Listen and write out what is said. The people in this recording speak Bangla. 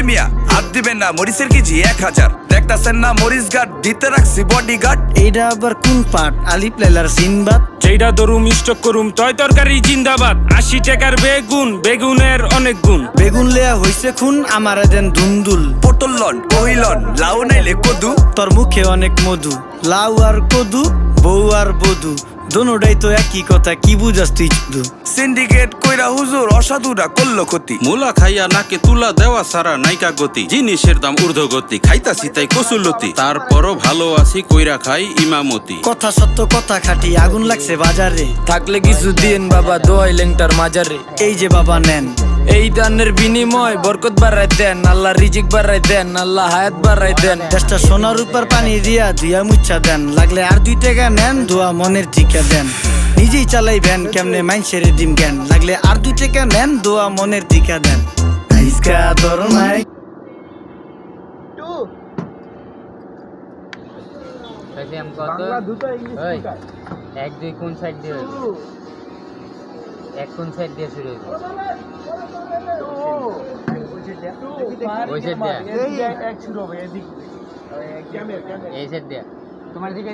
মিয়া হাত দিবেন না, মরিচের কেজি 1000। দেখতাছেন না মরিচ গার্ড দিতে রাখছি বডি গার্ড। এইটা আবার কোন পাট? আলিফ লাইলার সিনবাদ। যেইটা ধরুম স্টক করুম তয় তরকারি জিন্দাবাদ। 80 টাকার বেগুন, বেগুনের অনেক গুণ। বেগুন লেয়া হইছে খুন, আমারে দেন ধুন্দুল। পটল লন, কহিলন, লাউ নাইলে কদু। তোর মুখে অনেক মধু, লাউ আর কদু, বউ আর বধু, দোনোটাই তো একই কথা, কি বুঝাস তুই শুধু? সিন্ডিকেট কইরা হুজুর অসাধুরা করলো ক্ষতি। মুলা খাইয়া নাকে তুলা দেওয়া সারা নাইকা গতি। জিনিসের দাম ঊর্ধ্বগতি, খাইতাছি তাই কসুলতি। তারপরও ভালো আছি কইরা খাই ইমামতি। কথা সত্য কথা খাটি, আগুন লাগছে বাজারে। থাকলে কিছু দিন বাবা, দোয়াই লেংটার মাজারে। এই যে বাবা নেন, এই দানের বিনিময় বরকত বাড়াই দেন, আল্লাহ রিজিক বাড়াই দেন, আল্লাহ হায়াত বাড়াই দেন। দেশটা সোনার উপর পানি দিয়া ধুয়া মুচ্ছা দেন। লাগলে আর 2 টাকা নেন, দোয়া মনের টিকা দেন। নিজেই চালাই ভ্যান, কেমনে মাইনছেরে দিম জ্ঞান। লাগলে আর 2 টাকা নেন, দোয়া মনের টিকা দেন। আইসকা ধর নাই এক দুই কোন সাইড দিয়ে হইব? এক কোন সাইড দিয়ে শুরু হইব? ওই সাইড দিয়ে, এই সাইড দিয়ে তোমার দিকে।